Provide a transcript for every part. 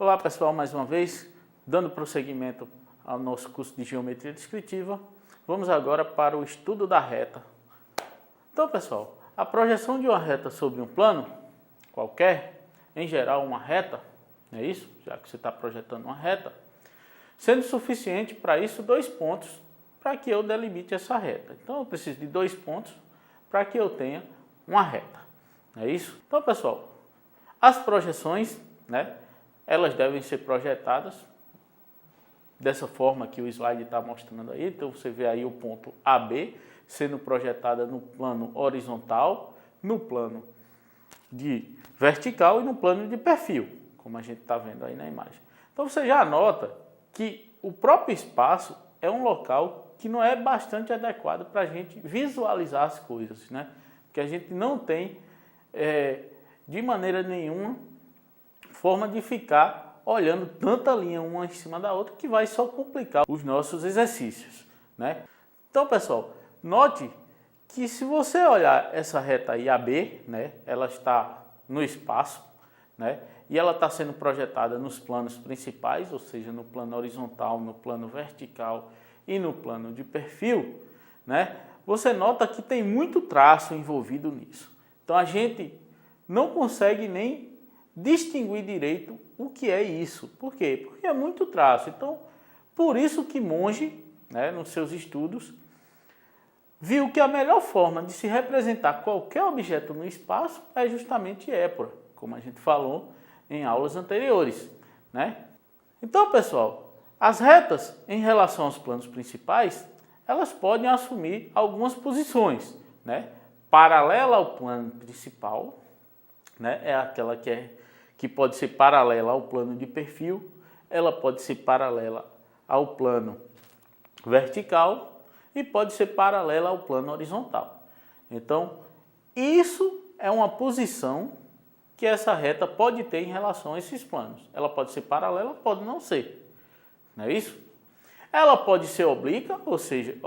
Olá pessoal, mais uma vez, dando prosseguimento ao nosso curso de Geometria Descritiva, vamos agora para o estudo da reta. Então pessoal, a projeção de uma reta sobre um plano qualquer, em geral uma reta, é isso? Já que você está projetando uma reta, sendo suficiente para isso 2 pontos para que eu delimite essa reta. Então eu preciso de 2 pontos para que eu tenha uma reta, é isso? Então pessoal, as projeções, elas devem ser projetadas dessa forma que o slide está mostrando aí. Então você vê aí o ponto AB sendo projetada no plano horizontal, no plano de vertical e no plano de perfil, como a gente está vendo aí na imagem. Então você já nota que o próprio espaço é um local que não é bastante adequado para a gente visualizar as coisas, Porque a gente não tem, de maneira nenhuma, forma de ficar olhando tanta linha uma em cima da outra que vai só complicar os nossos exercícios, Então, pessoal, note que se você olhar essa reta aí AB, ela está no espaço, e ela está sendo projetada nos planos principais, ou seja, no plano horizontal, no plano vertical e no plano de perfil, você nota que tem muito traço envolvido nisso. Então a gente não consegue nem distinguir direito o que é isso. Por quê? Porque é muito traço. Então, por isso que Monge, nos seus estudos, viu que a melhor forma de se representar qualquer objeto no espaço é justamente épora, como a gente falou em aulas anteriores, Então, pessoal, as retas em relação aos planos principais, elas podem assumir algumas posições, Paralela ao plano principal, é aquela que pode ser paralela ao plano de perfil, ela pode ser paralela ao plano vertical e pode ser paralela ao plano horizontal. Então, isso é uma posição que essa reta pode ter em relação a esses planos. Ela pode ser paralela, pode não ser. Não é isso? Ela pode ser oblíqua, ou seja,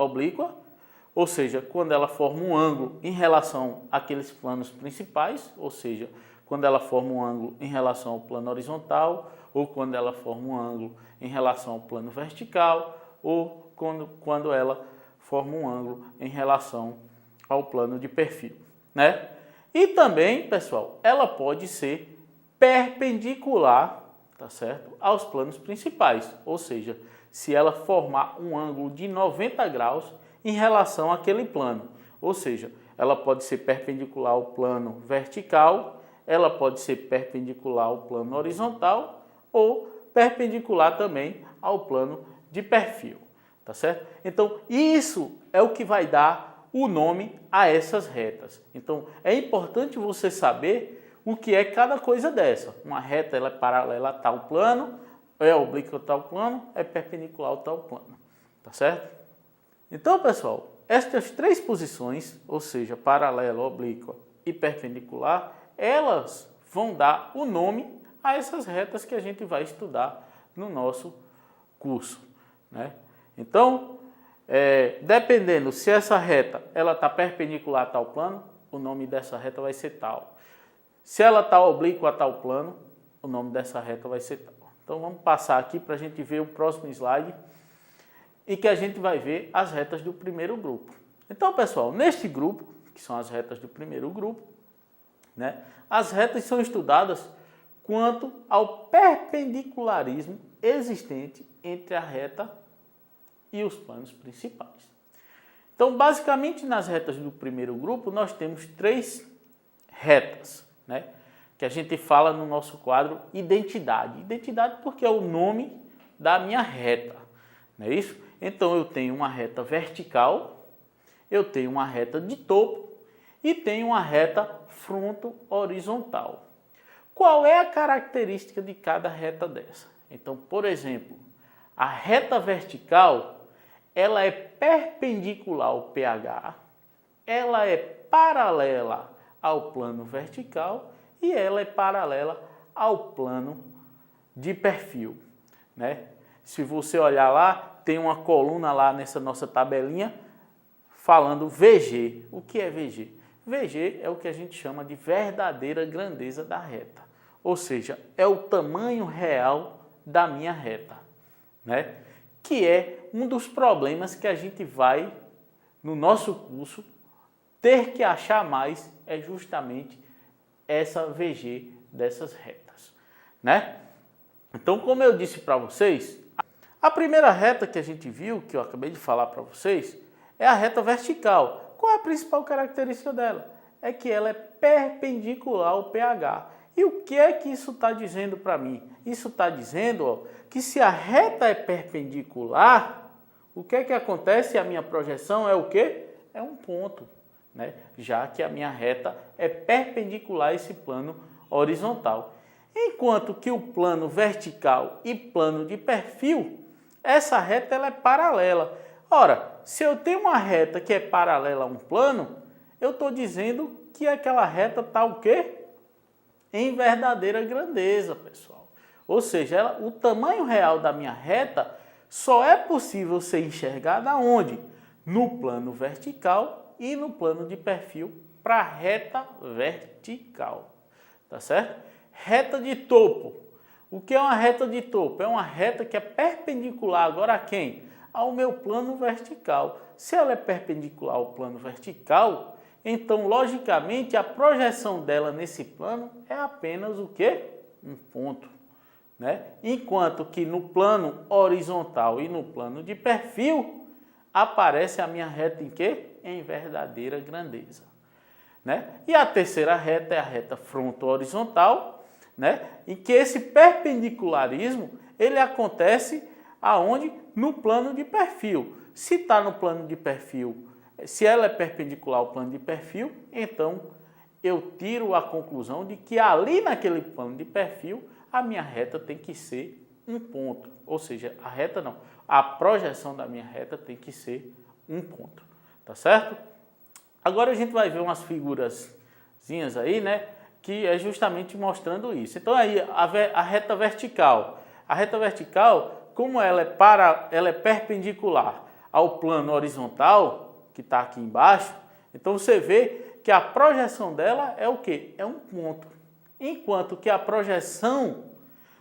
quando ela forma um ângulo em relação àqueles planos principais, ou seja, quando ela forma um ângulo em relação ao plano horizontal, ou quando ela forma um ângulo em relação ao plano vertical, ou quando ela forma um ângulo em relação ao plano de perfil, E também, pessoal, ela pode ser perpendicular, tá certo, aos planos principais, ou seja, se ela formar um ângulo de 90 graus em relação àquele plano, ou seja, ela pode ser perpendicular ao plano vertical, ela pode ser perpendicular ao plano horizontal ou perpendicular também ao plano de perfil, tá certo? Então, isso é o que vai dar o nome a essas retas. Então, é importante você saber o que é cada coisa dessa. Uma reta ela é paralela a tal plano, é oblíqua a tal plano, é perpendicular a tal plano, tá certo? Então, pessoal, estas 3 posições, ou seja, paralela, oblíqua e perpendicular, elas vão dar o nome a essas retas que a gente vai estudar no nosso curso, Então, dependendo se essa reta ela está perpendicular a tal plano, o nome dessa reta vai ser tal. Se ela está oblíqua a tal plano, o nome dessa reta vai ser tal. Então vamos passar aqui para a gente ver o próximo slide e que a gente vai ver as retas do primeiro grupo. Então, pessoal, neste grupo, que são as retas do primeiro grupo, as retas são estudadas quanto ao perpendicularismo existente entre a reta e os planos principais. Então, basicamente, nas retas do primeiro grupo, nós temos 3 retas, que a gente fala no nosso quadro identidade. Identidade porque é o nome da minha reta, não é isso? Então, eu tenho uma reta vertical, eu tenho uma reta de topo e tenho uma reta fronto-horizontal. Qual é a característica de cada reta dessa? Então, por exemplo, a reta vertical, ela é perpendicular ao PH, ela é paralela ao plano vertical e ela é paralela ao plano de perfil, Se você olhar lá, tem uma coluna lá nessa nossa tabelinha falando VG. O que é VG? VG é o que a gente chama de verdadeira grandeza da reta. ou seja, é o tamanho real da minha reta, né? Que é um dos problemas que a gente vai, no nosso curso, ter que achar mais, é justamente essa VG dessas retas, né? Então, como eu disse para vocês, a primeira reta que a gente viu, que eu acabei de falar para vocês, é a reta vertical. Qual é a principal característica dela? É que ela é perpendicular ao PH. E o que é que isso está dizendo para mim? Isso está dizendo, ó, que se a reta é perpendicular, o que é que acontece? A minha projeção é o quê? É um ponto, né? Já que a minha reta é perpendicular a esse plano horizontal. Enquanto que o plano vertical e plano de perfil, essa reta ela é paralela. Ora, se eu tenho uma reta que é paralela a um plano, eu estou dizendo que aquela reta está o quê? Em verdadeira grandeza, pessoal. Ou seja, o tamanho real da minha reta só é possível ser enxergado aonde? No plano vertical e no plano de perfil para a reta vertical. Tá certo? Reta de topo. O que é uma reta de topo? É uma reta que é perpendicular agora a quem? Ao meu plano vertical. Se ela é perpendicular ao plano vertical, então, logicamente, a projeção dela nesse plano é apenas o quê? Um ponto, né? Enquanto que no plano horizontal e no plano de perfil, aparece a minha reta em quê? Em verdadeira grandeza, né? E a terceira reta é a reta fronto-horizontal, né? Em que esse perpendicularismo, ele acontece aonde? No plano de perfil. Se está no plano de perfil, se ela é perpendicular ao plano de perfil, então eu tiro a conclusão de que ali naquele plano de perfil, a minha reta tem que ser um ponto. Ou seja, a reta não, a projeção da minha reta tem que ser um ponto. Tá certo? Agora a gente vai ver umas figurazinhas aí, né? Que é justamente mostrando isso. Então aí a reta vertical. A reta vertical, como ela é perpendicular ao plano horizontal, que está aqui embaixo, então você vê que a projeção dela é o quê? É um ponto. Enquanto que a projeção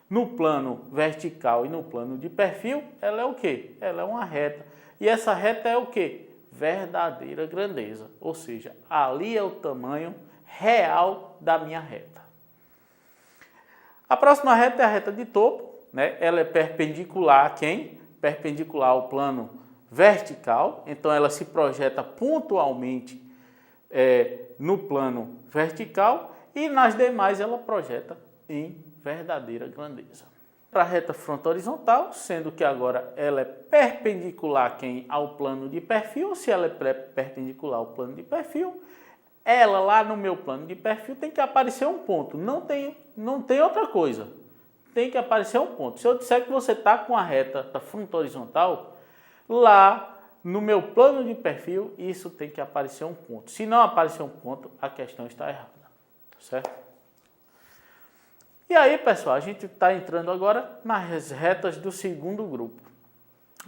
no plano vertical e no plano de perfil, ela é o quê? Ela é uma reta. E essa reta é o quê? Verdadeira grandeza. Ou seja, ali é o tamanho real da minha reta. A próxima reta é a reta de topo, né? Ela é perpendicular a quem? Perpendicular ao plano vertical, então ela se projeta pontualmente no plano vertical e nas demais ela projeta em verdadeira grandeza. Para a reta fronto-horizontal, sendo que agora ela é perpendicular ao plano de perfil, se ela é perpendicular ao plano de perfil, ela lá no meu plano de perfil tem que aparecer um ponto, não tem outra coisa, tem que aparecer um ponto. Se eu disser que você está com a reta fronto-horizontal, lá no meu plano de perfil, isso tem que aparecer um ponto. Se não aparecer um ponto, a questão está errada, certo? E aí, pessoal, a gente está entrando agora nas retas do segundo grupo.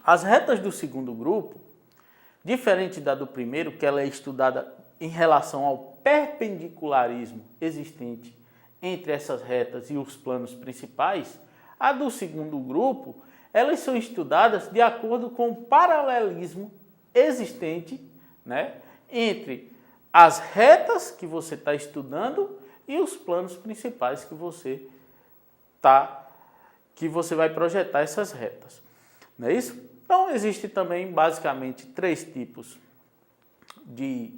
As retas do segundo grupo, diferente da do primeiro, que ela é estudada em relação ao perpendicularismo existente entre essas retas e os planos principais, a do segundo grupo, elas são estudadas de acordo com o paralelismo existente, né, entre as retas que você está estudando e os planos principais que você vai projetar essas retas. Não é isso? Então, existe também basicamente três tipos de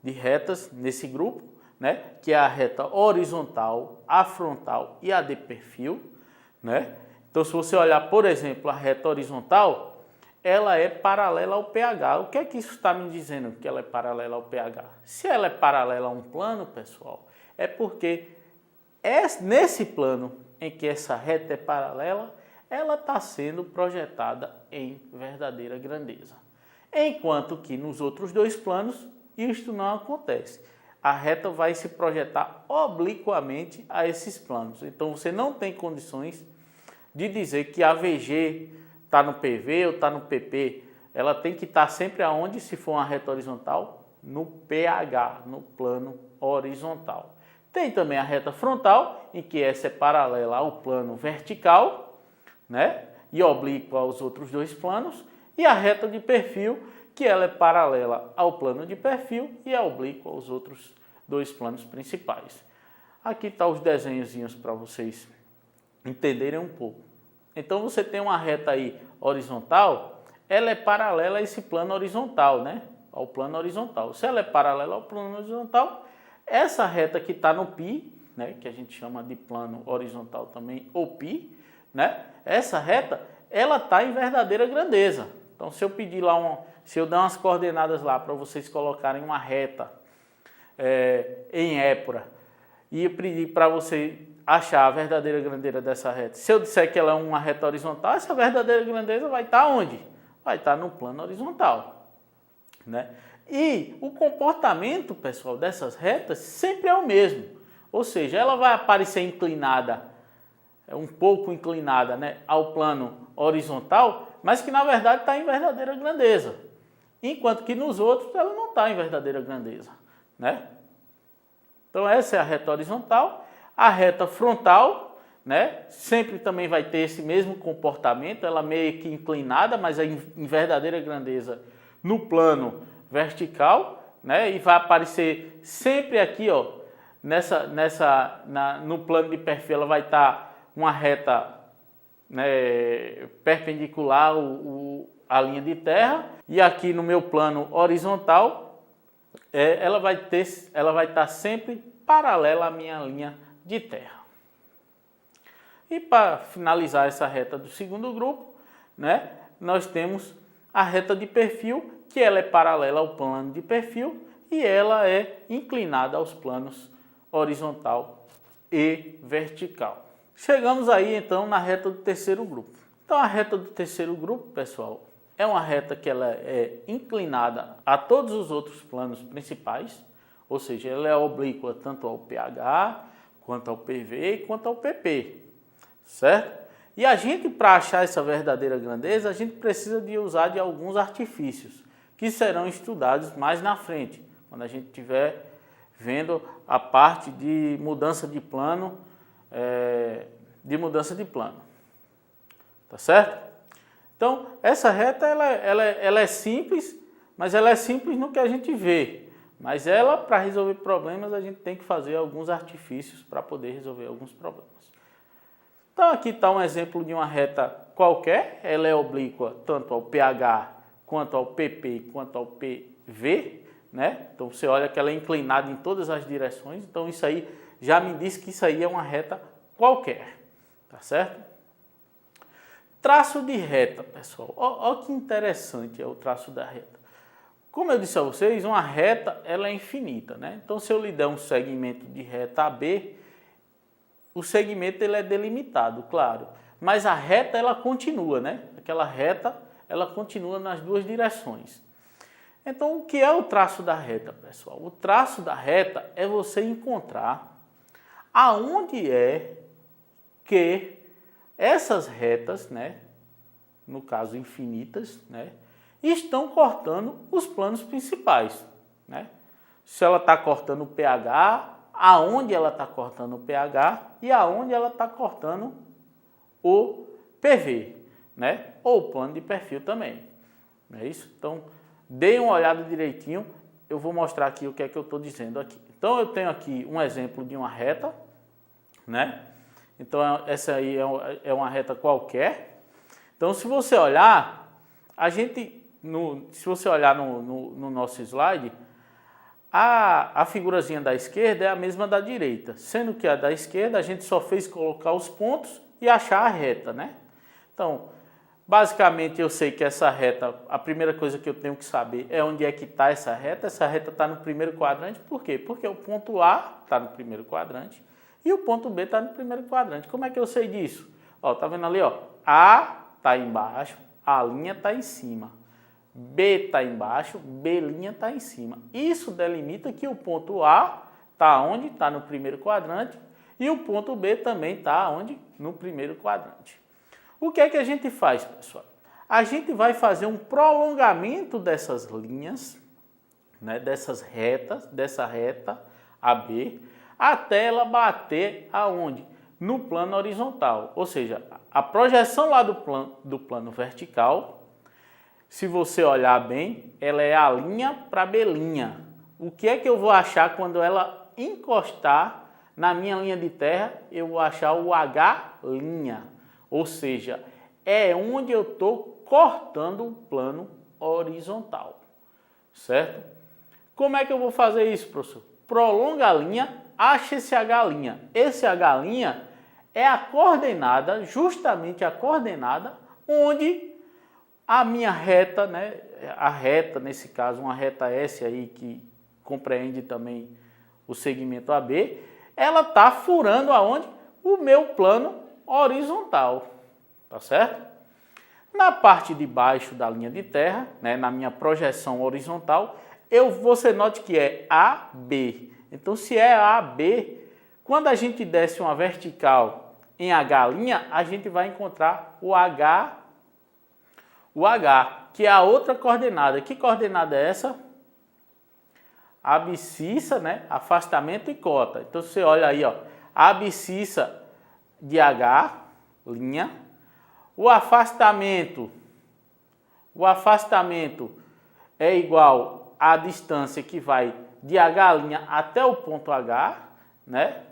retas nesse grupo, né, que é a reta horizontal, a frontal e a de perfil, né? Então, se você olhar, por exemplo, a reta horizontal, ela é paralela ao pH. O que é que isso está me dizendo que ela é paralela ao pH? Se ela é paralela a um plano, pessoal, é porque nesse plano em que essa reta é paralela, ela está sendo projetada em verdadeira grandeza. Enquanto que nos outros dois planos, isto não acontece. A reta vai se projetar obliquamente a esses planos. Então, você não tem condições de dizer que a VG está no PV ou está no PP. Ela tem que estar sempre aonde, se for uma reta horizontal? No PH, no plano horizontal. Tem também a reta frontal, em que essa é paralela ao plano vertical, né? E oblíqua aos outros dois planos. E a reta de perfil, que ela é paralela ao plano de perfil e é oblíqua aos outros dois planos principais. Aqui estão os desenhozinhos para vocês entenderem um pouco. Então você tem uma reta aí horizontal, ela é paralela a esse plano horizontal, né? Ao plano horizontal. Se ela é paralela ao plano horizontal, essa reta que está no pi, né? Que a gente chama de plano horizontal também, ou pi, né? Essa reta, ela está em verdadeira grandeza. Então se eu pedir lá, se eu dar umas coordenadas lá para vocês colocarem uma reta em épora, e eu pedir para você achar a verdadeira grandeza dessa reta. Se eu disser que ela é uma reta horizontal, essa verdadeira grandeza vai estar onde? Vai estar no plano horizontal, né? E o comportamento, pessoal, dessas retas sempre é o mesmo. Ou seja, ela vai aparecer inclinada, um pouco inclinada, né, ao plano horizontal, mas que na verdade está em verdadeira grandeza. Enquanto que nos outros ela não está em verdadeira grandeza, né? Então essa é a reta horizontal. A reta frontal, né, sempre também vai ter esse mesmo comportamento, ela meio que inclinada, mas é em verdadeira grandeza no plano vertical, né, e vai aparecer sempre aqui, ó, no plano de perfil, ela vai estar uma reta, né, perpendicular à linha de terra, e aqui no meu plano horizontal, ela vai estar sempre paralela à minha linha de terra. E para finalizar essa reta do segundo grupo, né, nós temos a reta de perfil, que ela é paralela ao plano de perfil e ela é inclinada aos planos horizontal e vertical. Chegamos aí então na reta do terceiro grupo. Então a reta do terceiro grupo, pessoal, é uma reta que ela é inclinada a todos os outros planos principais, ou seja, ela é oblíqua tanto ao PH, quanto ao PV e quanto ao PP, certo? E a gente, para achar essa verdadeira grandeza, a gente precisa de usar de alguns artifícios, que serão estudados mais na frente, quando a gente estiver vendo a parte de mudança de plano, tá certo? Então, essa reta, ela é simples, mas ela é simples no que a gente vê. Mas ela, para resolver problemas, a gente tem que fazer alguns artifícios para poder resolver alguns problemas. Então aqui está um exemplo de uma reta qualquer, ela é oblíqua tanto ao PH, quanto ao PP, quanto ao PV, né? Então você olha que ela é inclinada em todas as direções, então isso aí já me diz que isso aí é uma reta qualquer, tá certo? Traço de reta, pessoal, olha que interessante é o traço da reta. Como eu disse a vocês, uma reta ela é infinita, né? Então se eu lhe der um segmento de reta AB, o segmento ele é delimitado, claro, mas a reta ela continua, né? Aquela reta ela continua nas duas direções. Então o que é o traço da reta, pessoal? O traço da reta é você encontrar aonde é que essas retas, né, no caso infinitas, né, estão cortando os planos principais, né? Se ela está cortando o PH, aonde ela está cortando o PH e aonde ela está cortando o PV, né? Ou o plano de perfil também, não é isso? Então, dê uma olhada direitinho, eu vou mostrar aqui o que é que eu estou dizendo aqui. Então, eu tenho aqui um exemplo de uma reta, né? Então, essa aí é uma reta qualquer. Então, se você olhar, se você olhar no nosso slide, a figurazinha da esquerda é a mesma da direita, sendo que a da esquerda a gente só fez colocar os pontos e achar a reta, né? Então, basicamente eu sei que essa reta, a primeira coisa que eu tenho que saber é onde é que está essa reta está no primeiro quadrante, por quê? Porque o ponto A está no primeiro quadrante e o ponto B está no primeiro quadrante. Como é que eu sei disso? Ó, tá vendo ali, ó? A está embaixo, a linha está em cima. B está embaixo, B' está em cima. Isso delimita que o ponto A está onde? Está no primeiro quadrante e o ponto B também está onde? No primeiro quadrante. O que é que a gente faz, pessoal? A gente vai fazer um prolongamento dessas linhas, né, dessa reta AB, até ela bater aonde? No plano horizontal. Ou seja, a projeção lá do plano vertical, se você olhar bem, ela é a linha para belinha. O que é que eu vou achar quando ela encostar na minha linha de terra? Eu vou achar o H', ou seja, é onde eu estou cortando o plano horizontal, certo? Como é que eu vou fazer isso, professor? Prolonga a linha, acha esse H'. Esse H' é a coordenada, justamente a coordenada onde a minha reta, né, a reta, nesse caso, uma reta S aí que compreende também o segmento AB, ela está furando aonde? O meu plano horizontal, tá certo? Na parte de baixo da linha de terra, né, na minha projeção horizontal, você note que é AB. Então, se é AB, quando a gente desce uma vertical em H', a gente vai encontrar o H, que é a outra coordenada. Que coordenada é essa? Abscissa, né? Afastamento e cota. Então, você olha aí, ó, a abscissa de H', o afastamento é igual à distância que vai de H' até o ponto H, né?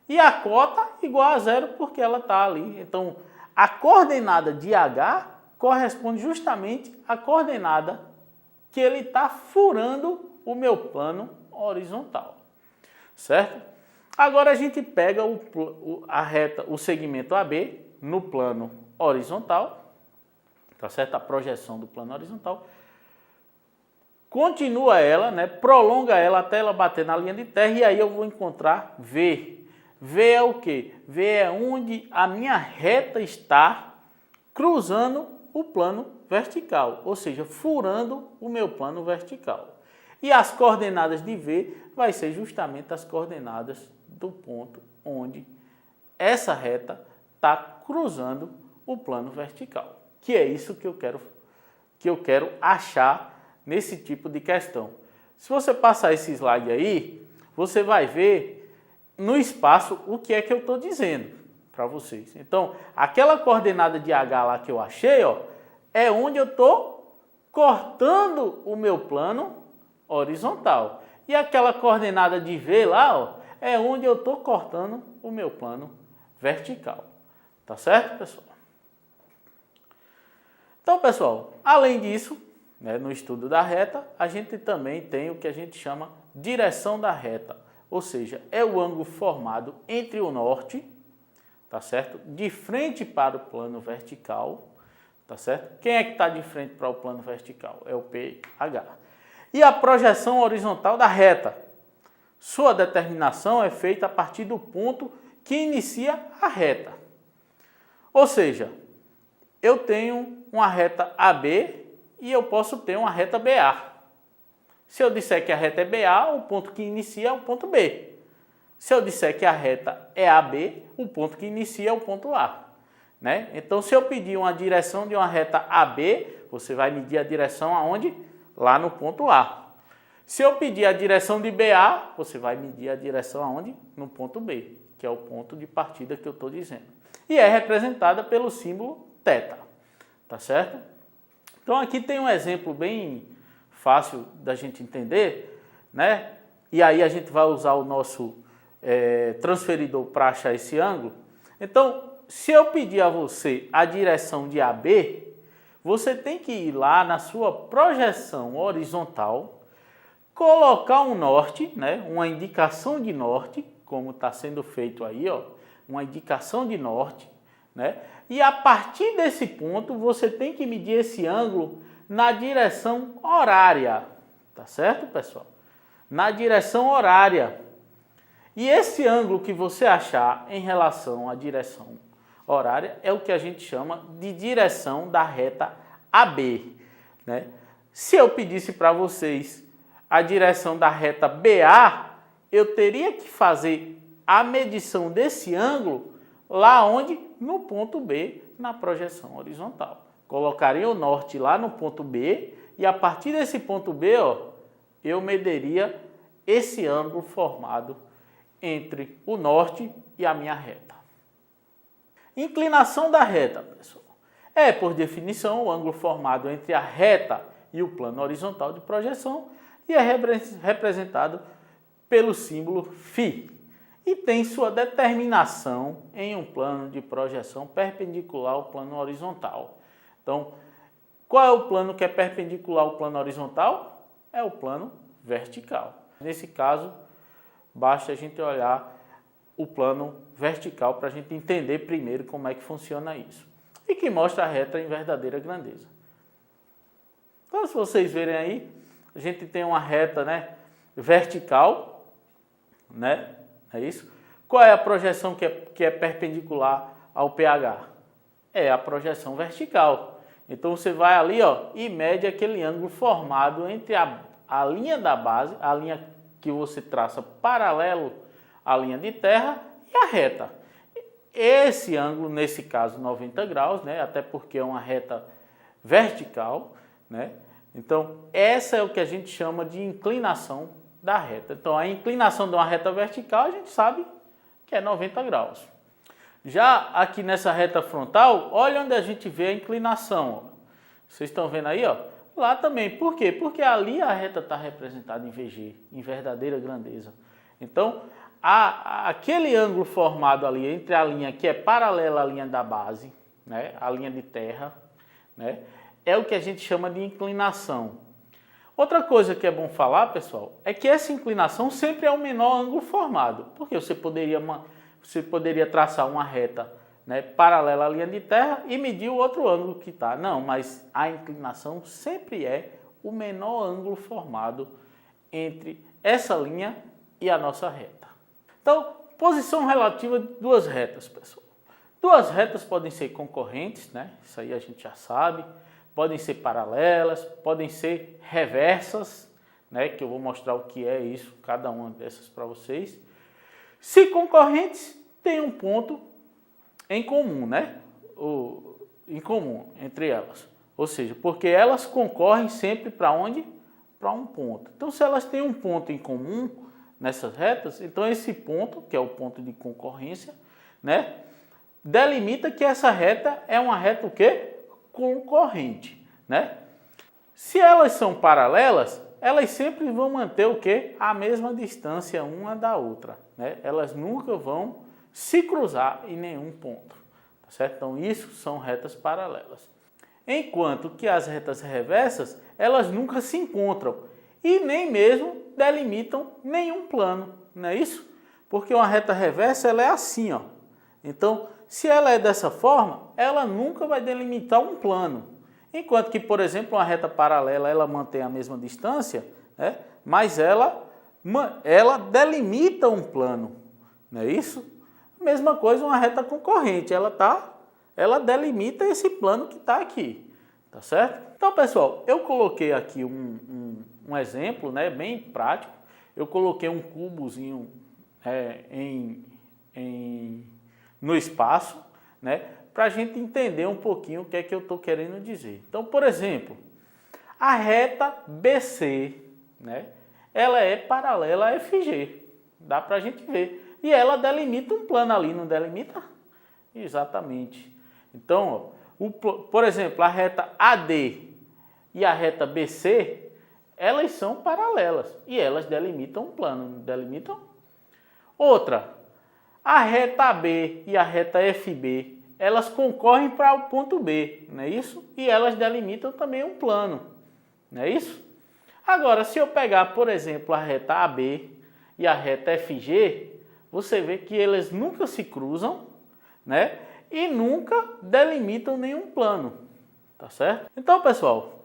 E a cota igual a zero porque ela está ali. Então, a coordenada de H corresponde justamente à coordenada que ele está furando o meu plano horizontal, certo? Agora a gente pega o segmento AB no plano horizontal, tá certo? A projeção do plano horizontal. Continua ela, né? Prolonga ela até ela bater na linha de terra e aí eu vou encontrar V. V é o quê? V é onde a minha reta está cruzando o plano vertical, ou seja, furando o meu plano vertical. E as coordenadas de V vai ser justamente as coordenadas do ponto onde essa reta está cruzando o plano vertical. Que é isso que eu quero achar nesse tipo de questão. Se você passar esse slide aí, você vai ver no espaço o que é que eu estou dizendo para vocês. Então, aquela coordenada de H lá que eu achei, ó, é onde eu estou cortando o meu plano horizontal. E aquela coordenada de V lá, ó, é onde eu estou cortando o meu plano vertical. Tá certo, pessoal? Então, pessoal, além disso, né, no estudo da reta, a gente também tem o que a gente chama direção da reta. Ou seja, é o ângulo formado entre o norte, tá certo? De frente para o plano vertical, tá certo? Quem é que está de frente para o plano vertical? É o PH. E a projeção horizontal da reta. Sua determinação é feita a partir do ponto que inicia a reta. Ou seja, eu tenho uma reta AB e eu posso ter uma reta BA. Se eu disser que a reta é BA, o ponto que inicia é o ponto B. Se eu disser que a reta é AB, o ponto que inicia é o ponto A. Né? Então, se eu pedir uma direção de uma reta AB, você vai medir a direção aonde? Lá no ponto A. Se eu pedir a direção de BA, você vai medir a direção aonde? No ponto B, que é o ponto de partida que eu estou dizendo. E é representada pelo símbolo θ. Tá certo? Então, aqui tem um exemplo bem fácil da gente entender, né? E aí a gente vai usar o nosso transferidor para achar esse ângulo. Então, se eu pedir a você a direção de AB, você tem que ir lá na sua projeção horizontal, colocar um norte, né? Uma indicação de norte, como está sendo feito aí, ó, uma indicação de norte, né? E a partir desse ponto, você tem que medir esse ângulo na direção horária, tá certo, pessoal? Na direção horária. E esse ângulo que você achar em relação à direção horária é o que a gente chama de direção da reta AB, né? Se eu pedisse para vocês a direção da reta BA, eu teria que fazer a medição desse ângulo lá onde? No ponto B, na projeção horizontal. Colocaria o norte lá no ponto B e a partir desse ponto B, ó, eu mediria esse ângulo formado entre o norte e a minha reta. Inclinação da reta, pessoal, é, por definição, o ângulo formado entre a reta e o plano horizontal de projeção e é representado pelo símbolo φ e tem sua determinação em um plano de projeção perpendicular ao plano horizontal. Então, qual é o plano que é perpendicular ao plano horizontal? É o plano vertical. Nesse caso, basta a gente olhar o plano vertical para a gente entender primeiro como é que funciona isso. E que mostra a reta em verdadeira grandeza. Então, se vocês verem aí, a gente tem uma reta, né, vertical, né? É isso? Qual é a projeção que é perpendicular ao pH? É a projeção vertical. Então você vai ali, ó, e mede aquele ângulo formado entre a linha da base, a linha que você traça paralelo à linha de terra e a reta. Esse ângulo, nesse caso, 90 graus, né? Até porque é uma reta vertical, né? Então, essa é o que a gente chama de inclinação da reta. Então, a inclinação de uma reta vertical, a gente sabe que é 90 graus. Já aqui nessa reta frontal, olha onde a gente vê a inclinação. Ó. Vocês estão vendo aí, ó? Lá também. Por quê? Porque ali a reta está representada em VG, em verdadeira grandeza. Então, aquele ângulo formado ali entre a linha que é paralela à linha da base, né, a linha de terra, né, é o que a gente chama de inclinação. Outra coisa que é bom falar, pessoal, é que essa inclinação sempre é o menor ângulo formado, porque você poderia traçar uma reta, né, paralela à linha de terra e medir o outro ângulo que está. Não, mas a inclinação sempre é o menor ângulo formado entre essa linha e a nossa reta. Então, posição relativa de duas retas, pessoal. Duas retas podem ser concorrentes, né? Isso aí a gente já sabe. Podem ser paralelas, podem ser reversas, né? Que eu vou mostrar o que é isso, cada uma dessas para vocês. Se concorrentes, tem um ponto em comum, né? Em comum entre elas. Ou seja, porque elas concorrem sempre para onde? Para um ponto. Então, se elas têm um ponto em comum nessas retas, então esse ponto, que é o ponto de concorrência, né, delimita que essa reta é uma reta o quê? Concorrente, né? Se elas são paralelas, elas sempre vão manter o quê? A mesma distância uma da outra, né? Elas nunca vão se cruzar em nenhum ponto, tá certo? Então isso são retas paralelas. Enquanto que as retas reversas, elas nunca se encontram e nem mesmo delimitam nenhum plano, não é isso? Porque uma reta reversa, ela é assim, ó. Então, se ela é dessa forma, ela nunca vai delimitar um plano. Enquanto que, por exemplo, uma reta paralela, ela mantém a mesma distância, né? Mas ela delimita um plano, não é isso? Mesma coisa uma reta concorrente, ela delimita esse plano que está aqui, tá certo? Então, pessoal, eu coloquei aqui um exemplo, né, bem prático. Eu coloquei um cubozinho no espaço, né, para a gente entender um pouquinho o que é que eu estou querendo dizer. Então, por exemplo, a reta BC, né, ela é paralela a FG, dá para a gente ver. E ela delimita um plano ali, não delimita? Exatamente. Então, ó, por exemplo, a reta AD e a reta BC, elas são paralelas e elas delimitam um plano, não delimitam? Outra, a reta AB e a reta FB, elas concorrem para o ponto B, não é isso? E elas delimitam também um plano, não é isso? Agora, se eu pegar, por exemplo, a reta AB e a reta FG, você vê que elas nunca se cruzam, né? E nunca delimitam nenhum plano, tá certo? Então, pessoal,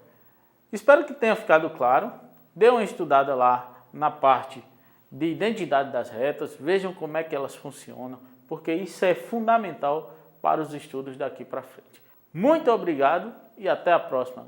espero que tenha ficado claro. Dê uma estudada lá na parte de identidade das retas, vejam como é que elas funcionam, porque isso é fundamental para os estudos daqui para frente. Muito obrigado e até a próxima.